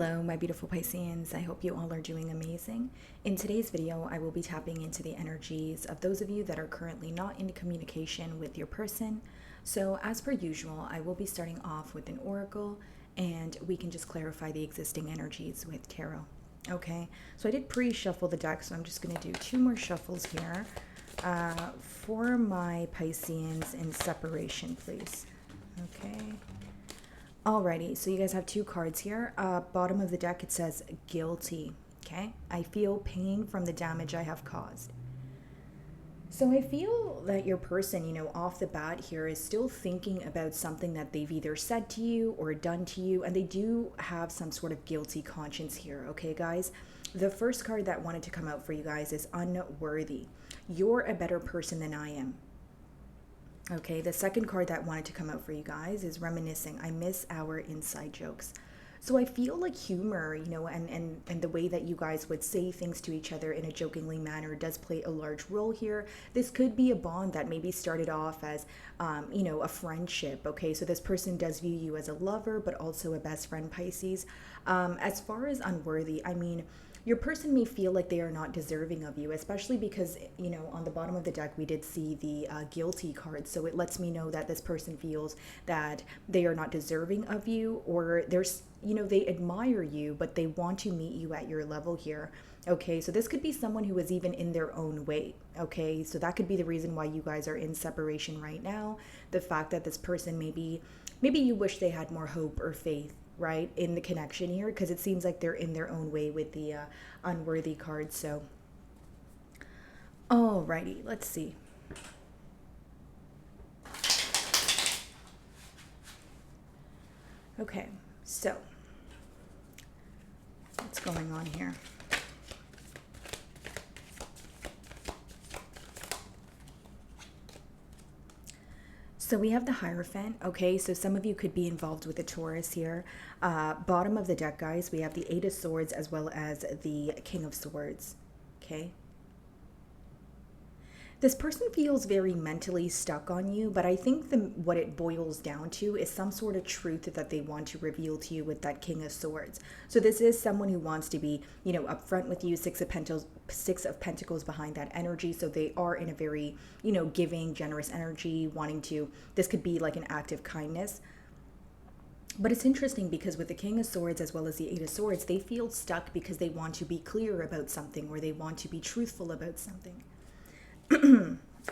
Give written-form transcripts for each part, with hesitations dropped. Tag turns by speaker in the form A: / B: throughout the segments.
A: Hello, my beautiful Pisceans. I hope you all are doing amazing. In today's video, I will be tapping into the energies of those of you that are currently not in communication with your person. So, as per usual, I will be starting off with an oracle and we can just clarify the existing energies with tarot. Okay, so I did pre-shuffle the deck, so I'm just going to do two more shuffles here for my Pisceans in separation, please. Okay. Alrighty, so you guys have two cards here. Bottom of the deck, it says guilty. Okay, I feel pain from the damage I have caused. So I feel that your person, off the bat here is still thinking about something that they've either said to you or done to you, and they do have some sort of guilty conscience here, okay, guys? The first card that wanted to come out for you guys is unworthy. You're a better person than I am. Okay, the second card that wanted to come out for you guys is reminiscing. I miss our inside jokes. So I feel like humor, and the way that you guys would say things to each other in a jokingly manner does play a large role here. This could be a bond that maybe started off as, a friendship. Okay, so this person does view you as a lover, but also a best friend, Pisces. As far as unworthy, I mean, your person may feel like they are not deserving of you, especially because, on the bottom of the deck, we did see the guilty card. So it lets me know that this person feels that they are not deserving of you, or there's, they admire you, but they want to meet you at your level here. Okay, so this could be someone who is even in their own way. Okay, so that could be the reason why you guys are in separation right now. The fact that this person maybe you wish they had more hope or faith, right, in the connection here, because it seems like they're in their own way with the unworthy card. So alrighty, let's see. Okay, so what's going on here? So we have the Hierophant, okay? So some of you could be involved with the Taurus here. Bottom of the deck, guys, we have the Eight of Swords as well as the King of Swords, okay? This person feels very mentally stuck on you, but I think what it boils down to is some sort of truth that they want to reveal to you with that King of Swords. So this is someone who wants to be, upfront with you, Six of Pentacles behind that energy. So they are in a very, giving, generous energy, wanting to, this could be like an act of kindness. But it's interesting because with the King of Swords as well as the Eight of Swords, they feel stuck because they want to be clear about something, or they want to be truthful about something.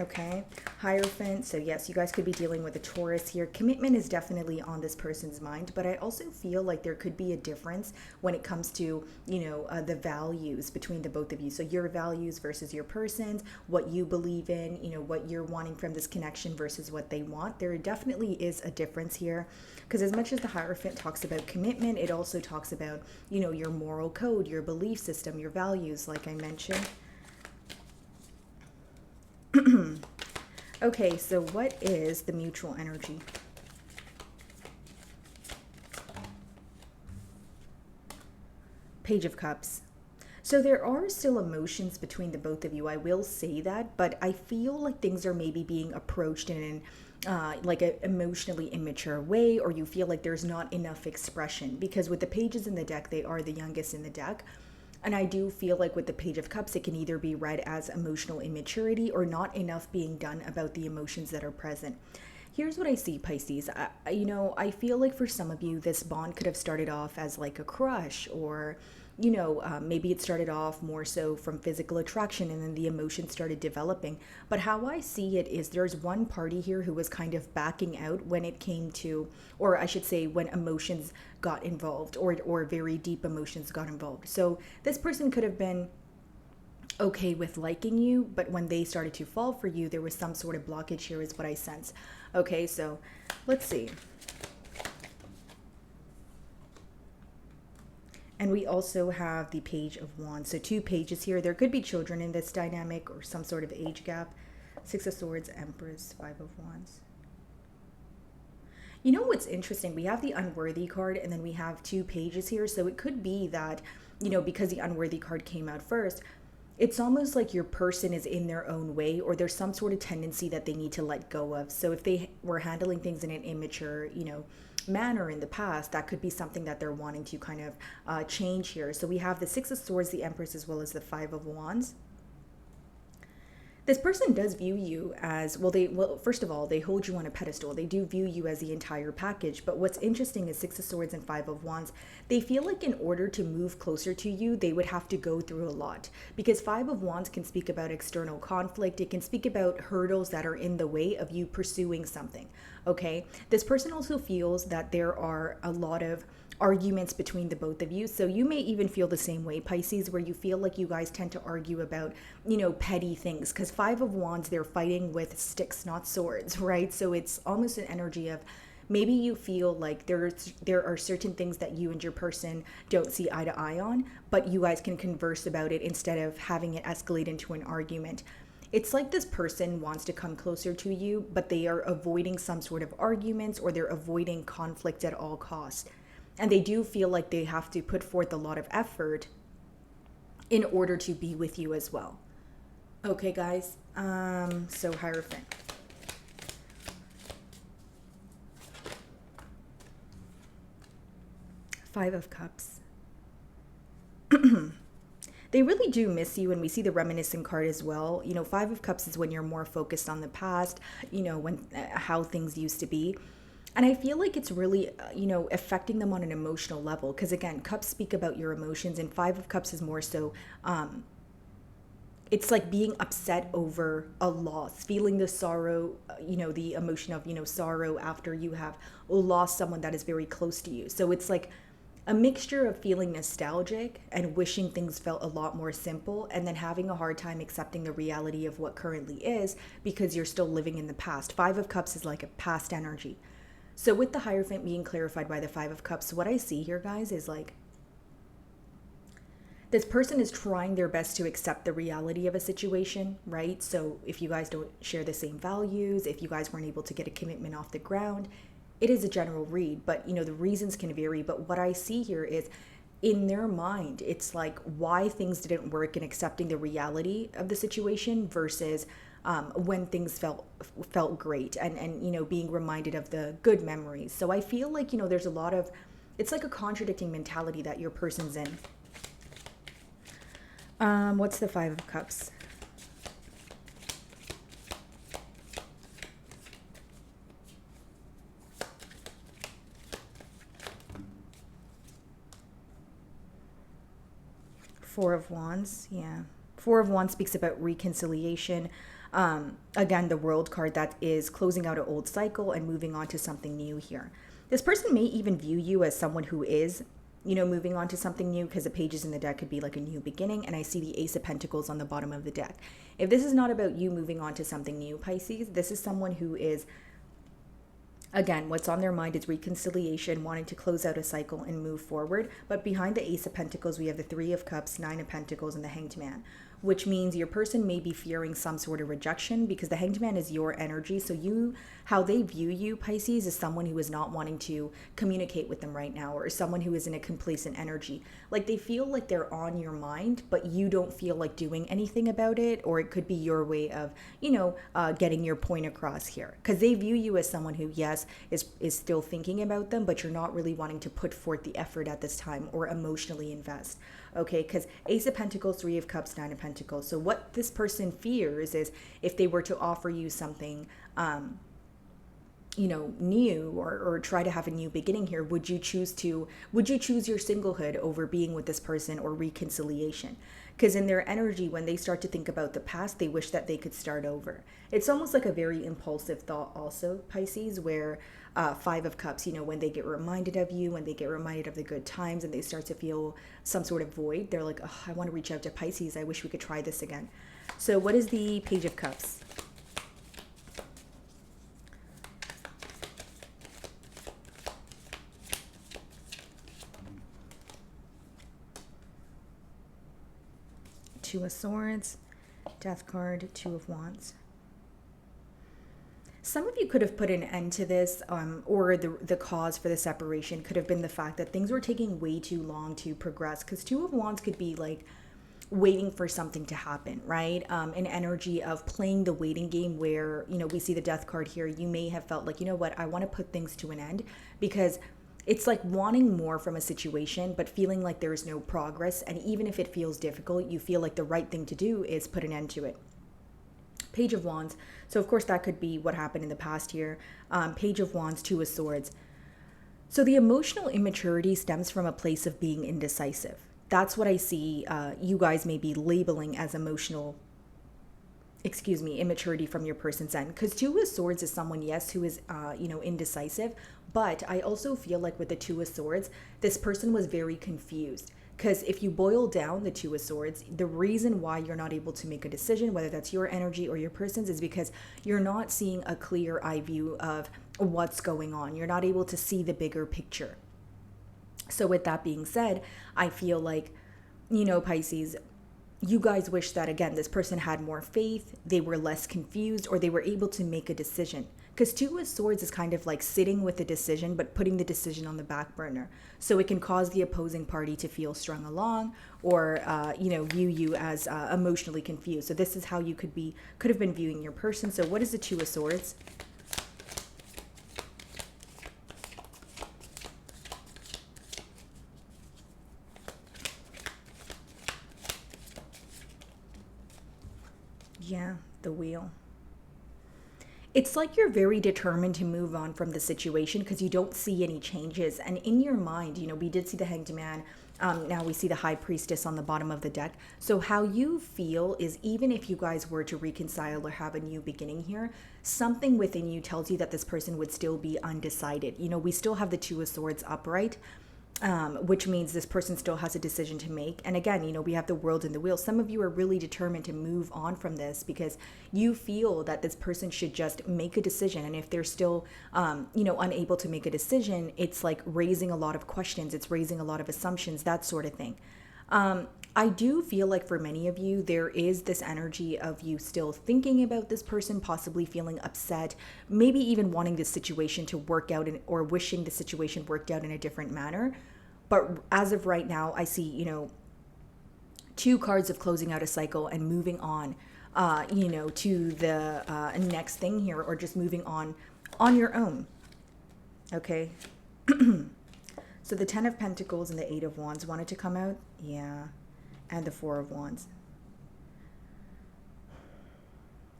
A: Okay, Hierophant. So yes, you guys could be dealing with a Taurus here. Commitment is definitely on this person's mind, but I also feel like there could be a difference when it comes to, the values between the both of you. So your values versus your person's, what you believe in, what you're wanting from this connection versus what they want. There definitely is a difference here, because as much as the Hierophant talks about commitment, it also talks about, your moral code, your belief system, your values, like I mentioned. Okay, so what is the mutual energy? Page of Cups. So there are still emotions between the both of you, I will say that, but I feel like things are maybe being approached in like an emotionally immature way, or you feel like there's not enough expression, because with the pages in the deck, they are the youngest in the deck. And I do feel like with the Page of Cups, it can either be read as emotional immaturity or not enough being done about the emotions that are present. Here's what I see, Pisces. I feel like for some of you, this bond could have started off as like a crush, or, maybe it started off more so from physical attraction and then the emotions started developing. But how I see it is there's one party here who was kind of backing out when it came to, or I should say when emotions got involved, or very deep emotions got involved. So this person could have been okay with liking you, but when they started to fall for you, there was some sort of blockage here is what I sense. Okay, so let's see. And we also have the Page of Wands. So two pages here. There could be children in this dynamic or some sort of age gap. Six of Swords, Empress, Five of Wands. You know what's interesting? We have the unworthy card and then we have two pages here. So it could be that, because the unworthy card came out first, it's almost like your person is in their own way, or there's some sort of tendency that they need to let go of. So if they were handling things in an immature, manner in the past, that could be something that they're wanting to kind of change here. So we have the Six of Swords, the Empress, as well as the Five of Wands. This person does view you as, well, first of all, they hold you on a pedestal. They do view you as the entire package. But what's interesting is Six of Swords and Five of Wands, they feel like in order to move closer to you, they would have to go through a lot. Because Five of Wands can speak about external conflict. It can speak about hurdles that are in the way of you pursuing something. Okay? This person also feels that there are a lot of arguments between the both of you. So you may even feel the same way, Pisces, where you feel like you guys tend to argue about, petty things. Because Five of Wands, they're fighting with sticks, not swords, right? So it's almost an energy of maybe you feel like there are certain things that you and your person don't see eye to eye on, but you guys can converse about it instead of having it escalate into an argument. It's like this person wants to come closer to you, but they are avoiding some sort of arguments, or they're avoiding conflict at all costs. And they do feel like they have to put forth a lot of effort in order to be with you as well. Okay, guys. So Hierophant. Five of Cups. They really do miss you, and we see the Reminiscing card as well. Five of Cups is when you're more focused on the past, when how things used to be. And I feel like it's really, affecting them on an emotional level. Because again, Cups speak about your emotions, and Five of Cups is more so, it's like being upset over a loss, feeling the sorrow, the emotion of, sorrow after you have lost someone that is very close to you. So it's like a mixture of feeling nostalgic and wishing things felt a lot more simple, and then having a hard time accepting the reality of what currently is because you're still living in the past. Five of Cups is like a past energy. So with the Hierophant being clarified by the Five of Cups, what I see here, guys, is like this person is trying their best to accept the reality of a situation, right? So if you guys don't share the same values, if you guys weren't able to get a commitment off the ground, it is a general read, but the reasons can vary. But what I see here is in their mind, it's like why things didn't work and accepting the reality of the situation versus when things felt great and being reminded of the good memories. So I feel like there's a lot of, it's like a contradicting mentality that your person's in. What's the Five of Cups? Four of Wands, yeah. Four of Wands speaks about reconciliation. Again, the World card, that is closing out an old cycle and moving on to something new here. This person may even view you as someone who is, moving on to something new, because the pages in the deck could be like a new beginning, and I see the Ace of Pentacles on the bottom of the deck. If this is not about you moving on to something new, Pisces, this is someone who is, again, what's on their mind is reconciliation, wanting to close out a cycle and move forward. But behind the Ace of Pentacles, we have the Three of Cups, Nine of Pentacles, and the Hanged Man, which means your person may be fearing some sort of rejection, because the Hanged Man is your energy. So how they view you, Pisces, is someone who is not wanting to communicate with them right now, or someone who is in a complacent energy. Like they feel like they're on your mind, but you don't feel like doing anything about it, or it could be your way of, getting your point across here. Because they view you as someone who, yes, is still thinking about them, but you're not really wanting to put forth the effort at this time or emotionally invest. Okay, because Ace of Pentacles, Three of Cups, Nine of Pentacles. So what this person fears is if they were to offer you something, new or try to have a new beginning here, would you choose your singlehood over being with this person or reconciliation? Because in their energy, when they start to think about the past, they wish that they could start over. It's almost like a very impulsive thought also, Pisces, where Five of Cups, when they get reminded of you, when they get reminded of the good times and they start to feel some sort of void, they're like, oh, I want to reach out to Pisces. I wish we could try this again. So what is the Page of Cups? Two of Swords, Death card, Two of Wands. Some of you could have put an end to this, or the cause for the separation could have been the fact that things were taking way too long to progress. Because Two of Wands could be like waiting for something to happen, right? An energy of playing the waiting game where, we see the death card here. You may have felt like, you know what, I want to put things to an end, because it's like wanting more from a situation, but feeling like there is no progress. And even if it feels difficult, you feel like the right thing to do is put an end to it. Page of Wands. So, of course, that could be what happened in the past here. Page of Wands, Two of Swords. So the emotional immaturity stems from a place of being indecisive. That's what I see you guys may be labeling as immaturity from your person's end. Because Two of Swords is someone, yes, who is, indecisive. But I also feel like with the Two of Swords, this person was very confused. Because if you boil down the Two of Swords, the reason why you're not able to make a decision, whether that's your energy or your person's, is because you're not seeing a clear eye view of what's going on. You're not able to see the bigger picture. So with that being said, I feel like, Pisces, you guys wish that, again, this person had more faith, they were less confused, or they were able to make a decision. Because Two of Swords is kind of like sitting with a decision, but putting the decision on the back burner. So it can cause the opposing party to feel strung along, or, view you as emotionally confused. So this is how you could have been viewing your person. So what is the Two of Swords? Yeah, the Wheel. It's like you're very determined to move on from the situation because you don't see any changes. And in your mind, we did see the Hanged Man. Now we see the High Priestess on the bottom of the deck. So how you feel is, even if you guys were to reconcile or have a new beginning here, something within you tells you that this person would still be undecided. We still have the Two of Swords upright. Which means this person still has a decision to make. And again, we have the World and the Wheel. Some of you are really determined to move on from this because you feel that this person should just make a decision. And if they're still, unable to make a decision, it's like raising a lot of questions. It's raising a lot of assumptions, that sort of thing. I do feel like for many of you, there is this energy of you still thinking about this person, possibly feeling upset, maybe even wanting this situation to work out or wishing the situation worked out in a different manner. But as of right now, I see, two cards of closing out a cycle and moving on, to the next thing here, or just moving on your own. Okay. So the Ten of Pentacles and the Eight of Wands wanted to come out. Yeah. And the Four of Wands.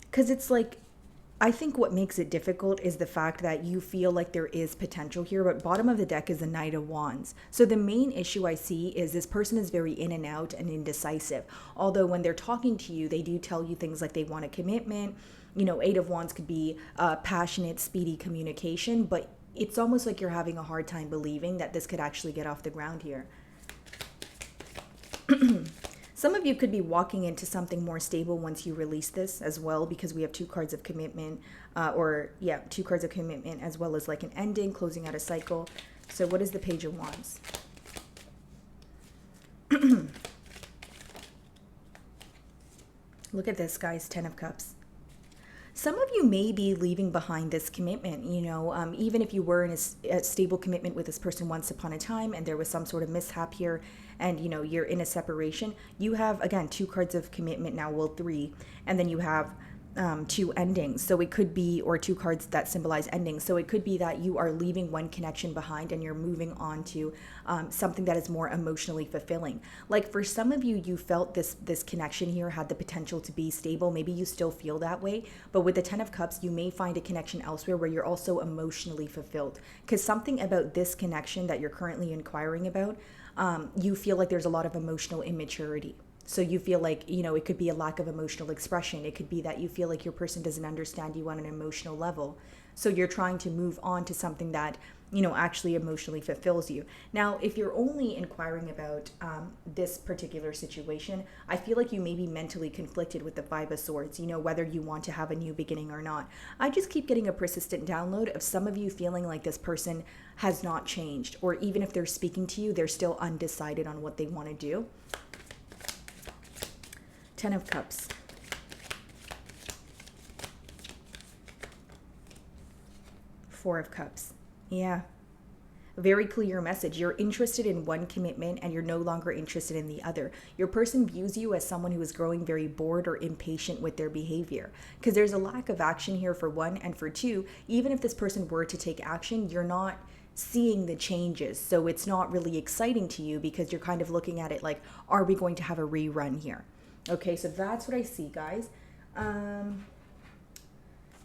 A: Because it's like, I think what makes it difficult is the fact that you feel like there is potential here, but bottom of the deck is the Knight of Wands. So the main issue I see is this person is very in and out and indecisive. Although when they're talking to you, they do tell you things like they want a commitment. Eight of Wands could be passionate, speedy communication, but it's almost like you're having a hard time believing that this could actually get off the ground here. Some of you could be walking into something more stable once you release this as well, because we have two cards of commitment, two cards of commitment, as well as like an ending, closing out a cycle. So what is the Page of Wands? Look at this, guys, Ten of Cups. Some of you may be leaving behind this commitment, even if you were in a stable commitment with this person once upon a time and there was some sort of mishap here and, you're in a separation. You have, again, two cards of commitment now, well, three, and then you have two endings. So it could be, or two cards that symbolize endings. So it could be that you are leaving one connection behind and you're moving on to something that is more emotionally fulfilling. Like for some of you, you felt this connection here had the potential to be stable. Maybe you still feel that way, but with the Ten of Cups, you may find a connection elsewhere where you're also emotionally fulfilled. Because something about this connection that you're currently inquiring about, you feel like there's a lot of emotional immaturity. So you feel like, it could be a lack of emotional expression. It could be that you feel like your person doesn't understand you on an emotional level. So you're trying to move on to something that, actually emotionally fulfills you. Now, if you're only inquiring about this particular situation, I feel like you may be mentally conflicted with the Five of Swords, whether you want to have a new beginning or not. I just keep getting a persistent download of some of you feeling like this person has not changed, or even if they're speaking to you, they're still undecided on what they want to do. Ten of Cups. Four of Cups. Yeah. Very clear message. You're interested in one commitment and you're no longer interested in the other. Your person views you as someone who is growing very bored or impatient with their behavior, because there's a lack of action here for one, and for two, even if this person were to take action, you're not seeing the changes. So it's not really exciting to you because you're kind of looking at it like, are we going to have a rerun here? Okay, so that's what I see, guys. Now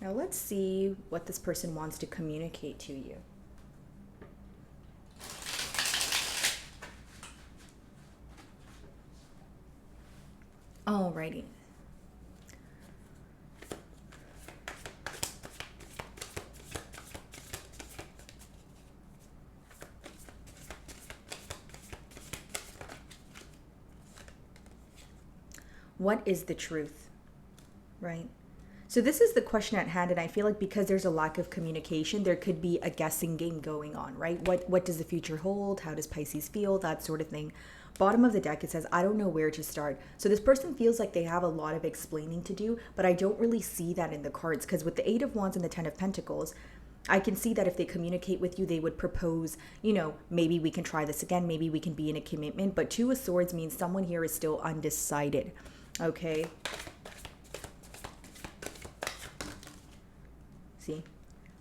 A: let's see what this person wants to communicate to you. Alrighty. What is the truth, right? So this is the question at hand, and I feel like because there's a lack of communication, there could be a guessing game going on, right? What does the future hold? How does Pisces feel? That sort of thing. Bottom of the deck, it says, I don't know where to start. So this person feels like they have a lot of explaining to do, but I don't really see that in the cards, because with the Eight of Wands and the Ten of Pentacles, I can see that if they communicate with you, they would propose, maybe we can try this again, maybe we can be in a commitment. But Two of Swords means someone here is still undecided. Okay. See,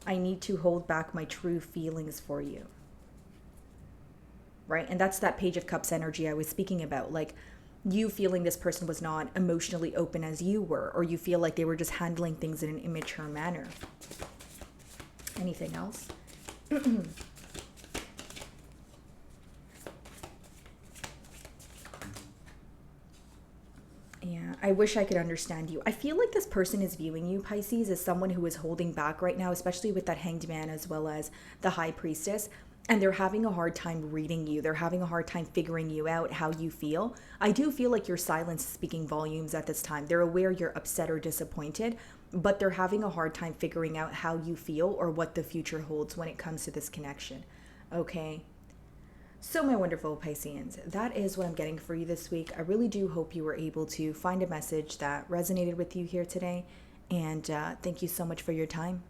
A: I need to hold back my true feelings for you. Right? And that's that Page of Cups energy I was speaking about. Like, you feeling this person was not emotionally open as you were, or you feel like they were just handling things in an immature manner. Anything else? Yeah, I wish I could understand you. I feel like this person is viewing you, Pisces, as someone who is holding back right now, especially with that Hanged Man as well as the High Priestess. And they're having a hard time reading you. They're having a hard time figuring you out, how you feel. I do feel like your silence is speaking volumes at this time. They're aware you're upset or disappointed, but they're having a hard time figuring out how you feel or what the future holds when it comes to this connection. Okay? So my wonderful Pisceans, that is what I'm getting for you this week. I really do hope you were able to find a message that resonated with you here today. And thank you so much for your time.